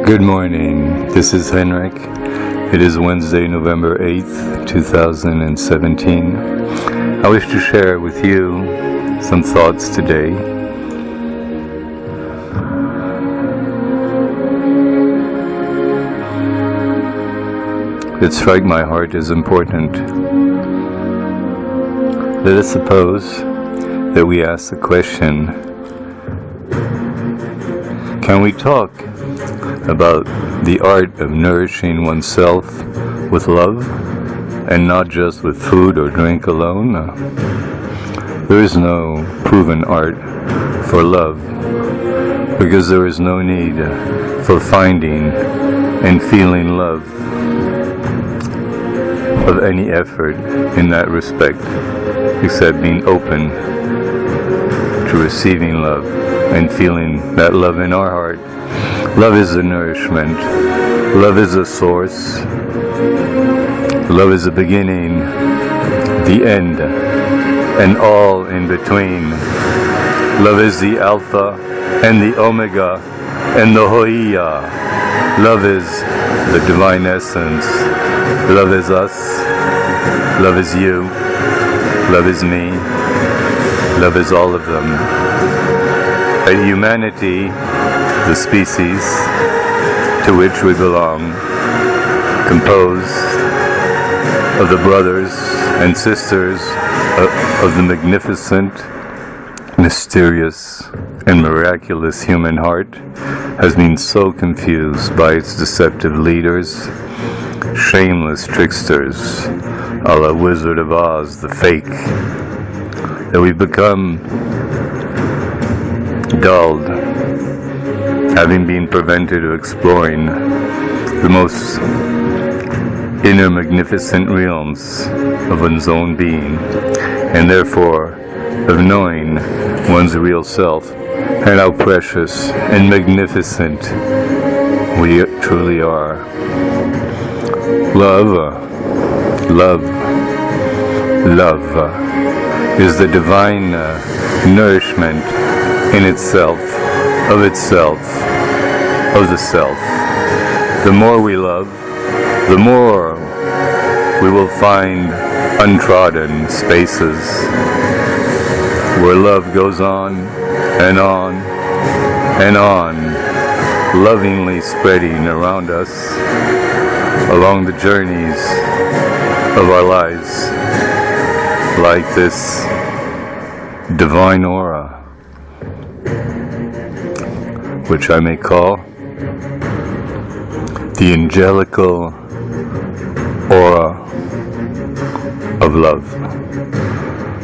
Good morning, this is Henrik. It is Wednesday, November 8th, 2017. I wish to share with you some thoughts today. That strike my heart as important. Let us suppose that we ask the question, can we talk about the art of nourishing oneself with love and not just with food or drink alone? There is no proven art for love because there is no need for finding and feeling love of any effort in that respect except being open to receiving love and feeling that love in our heart. Love is a nourishment. Love is a source. Love is the beginning, the end, and all in between. Love is the Alpha and the Omega and the Hoia. Love is the divine essence. Love is us. Love is you. Love is me. Love is all of them. And humanity, the species to which we belong, composed of the brothers and sisters of the magnificent, mysterious, and miraculous human heart, has been so confused by its deceptive leaders, shameless tricksters, a la Wizard of Oz, the fake, that we've become dulled, having been prevented of exploring the most inner magnificent realms of one's own being, and therefore of knowing one's real self and how precious and magnificent we truly are. Love is the divine nourishment in itself, of the self. The more we love, the more we will find untrodden spaces where love goes on and on and on, lovingly spreading around us along the journeys of our lives, like this divine aura, which I may call the angelical aura of love.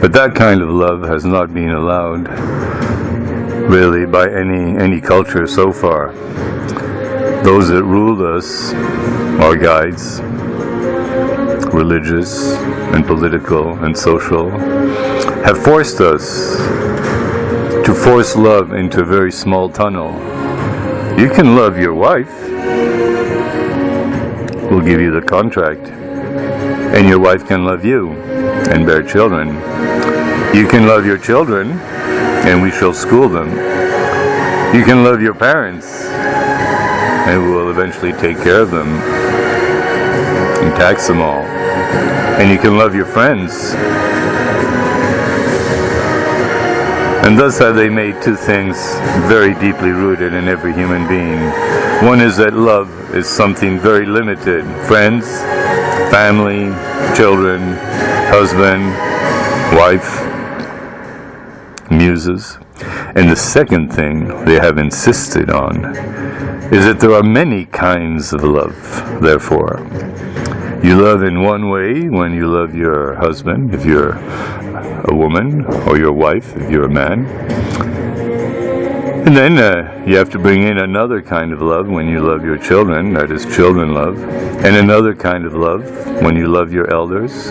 But that kind of love has not been allowed really by any culture so far. Those that ruled us, our guides, religious and political and social, have forced us to force love into a very small tunnel. You can love your wife, we'll give you the contract, and your wife can love you and bear children. You can love your children, and we shall school them. You can love your parents, and we will eventually take care of them and tax them all. And you can love your friends. And thus have they made two things very deeply rooted in every human being. One is that love is something very limited. Friends, family, children, husband, wife, muses. And the second thing they have insisted on is that there are many kinds of love, therefore. You love in one way when you love your husband, if you're a woman, or your wife, if you're a man. And then you have to bring in another kind of love when you love your children, that is children love. And another kind of love when you love your elders.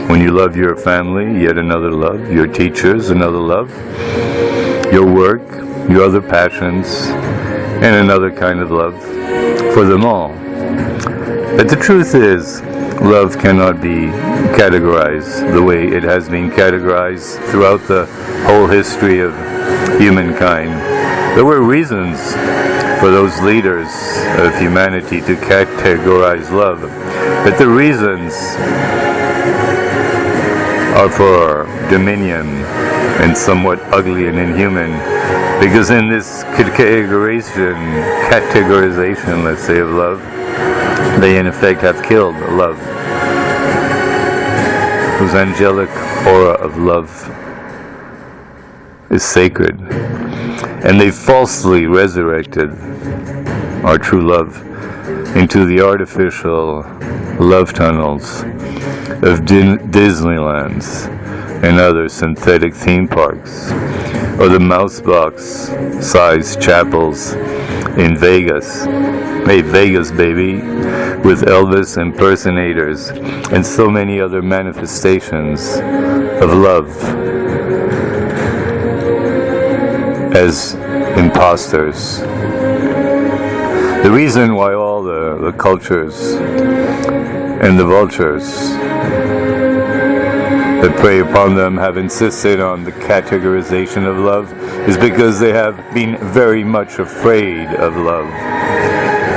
When you love your family, yet another love. Your teachers, another love. Your work, your other passions, and another kind of love for them all. But the truth is, love cannot be categorized the way it has been categorized throughout the whole history of humankind. There were reasons for those leaders of humanity to categorize love. But the reasons are for dominion and somewhat ugly and inhuman, because in this categorization, let's say, of love, they in effect have killed love, whose angelic aura of love is sacred. And they falsely resurrected our true love into the artificial love tunnels of Disneylands and other synthetic theme parks, or the mousebox-sized chapels in Vegas. Hey, Vegas, baby, with Elvis impersonators and so many other manifestations of love as imposters. The reason why all the cultures and the vultures that prey upon them have insisted on the categorization of love is because they have been very much afraid of love.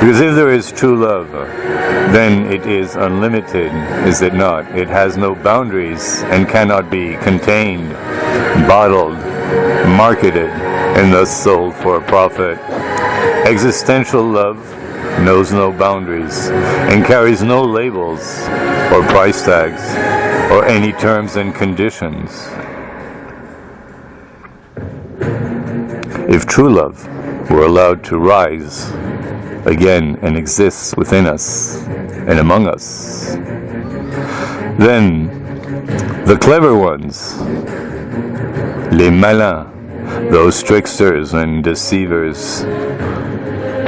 Because if there is true love, then it is unlimited, is it not? It has no boundaries and cannot be contained, bottled, marketed, and thus sold for a profit. Existential love knows no boundaries and carries no labels or price tags or any terms and conditions. If true love were allowed to rise again and exists within us and among us, then the clever ones, les malins, those tricksters and deceivers,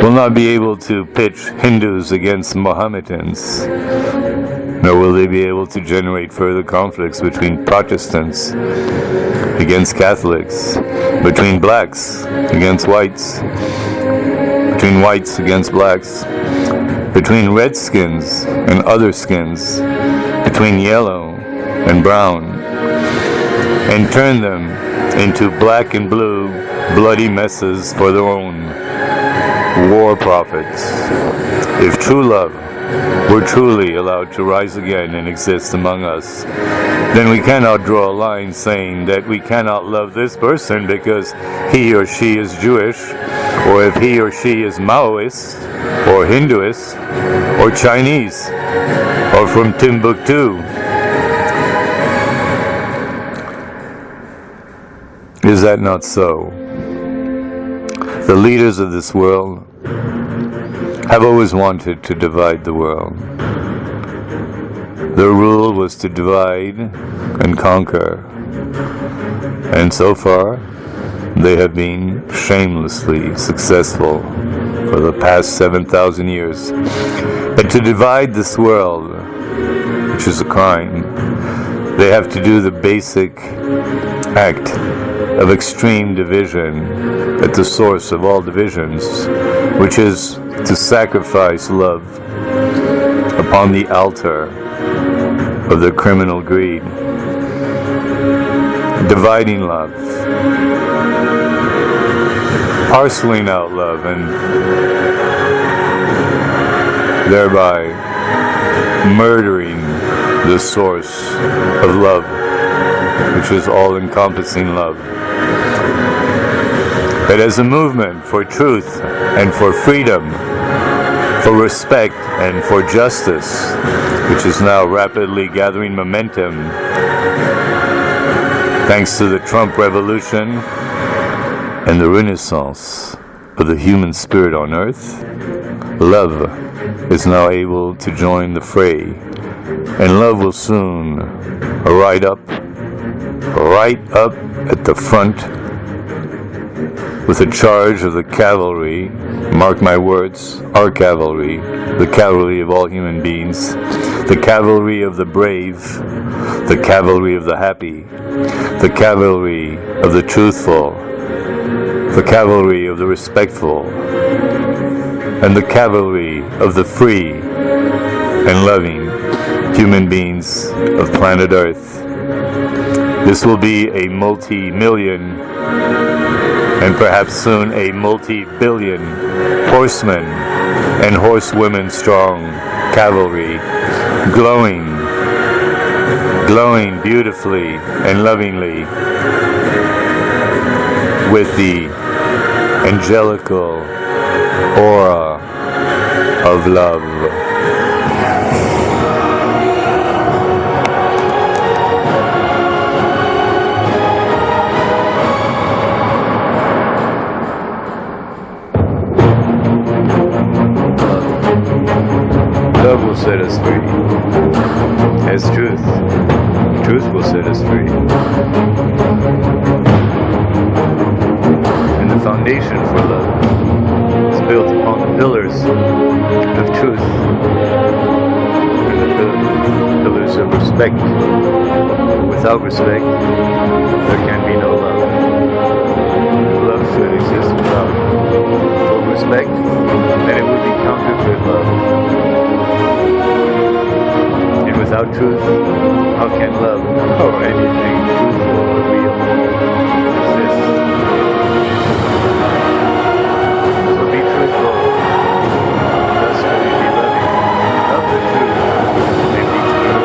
will not be able to pitch Hindus against Mohammedans, nor will they be able to generate further conflicts between Protestants against Catholics, between blacks against whites, between whites against blacks, between redskins and other skins, between yellow and brown, and turn them into black and blue bloody messes for their own war profits. If true love were truly allowed to rise again and exist among us, then we cannot draw a line saying that we cannot love this person because he or she is Jewish, or if he or she is Maoist, or Hinduist, or Chinese, or from Timbuktu. Is that not so? The leaders of this world have always wanted to divide the world. Their rule was to divide and conquer. And so far, they have been shamelessly successful for the past 7,000 years. But to divide this world, which is a crime, they have to do the basic act of extreme division at the source of all divisions, which is to sacrifice love upon the altar of their criminal greed, dividing love, parceling out love, and thereby murdering the source of love, which is all-encompassing love. But as a movement for truth and for freedom, for respect and for justice, which is now rapidly gathering momentum thanks to the Trump revolution and the renaissance of the human spirit on earth, love is now able to join the fray, and love will soon ride up at the front with a charge of the cavalry, mark my words, our cavalry, the cavalry of all human beings, the cavalry of the brave, the cavalry of the happy, the cavalry of the truthful, the cavalry of the respectful, and the cavalry of the free and loving human beings of planet Earth. This will be a multi-million and perhaps soon a multi-billion horsemen and horsewomen strong cavalry, glowing beautifully and lovingly with the angelical aura of love. Love will set us free, as truth will set us free. And the foundation for love is built upon the pillars of truth and the pillars of respect. Without respect, there can be no love. Love should exist without full respect, then it would be counterfeit love. And without truth, how can love or anything truthful or real exist? So be truthful, thus will you be loving. Love the truth, and be true.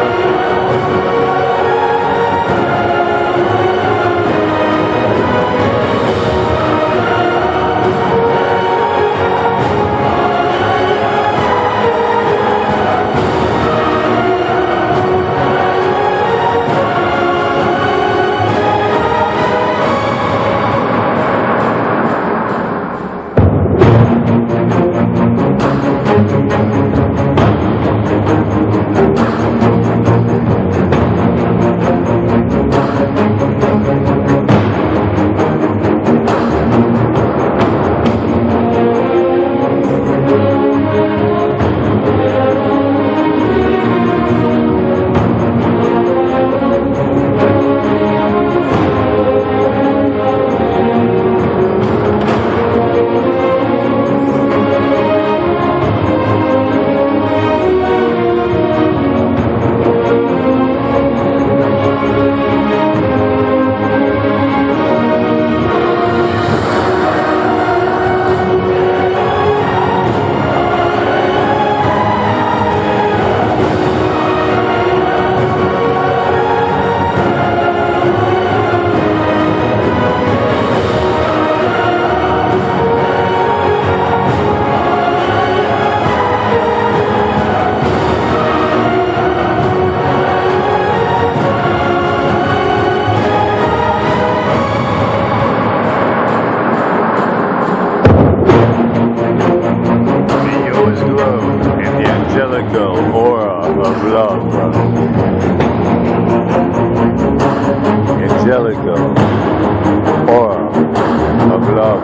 Angelic aura of love.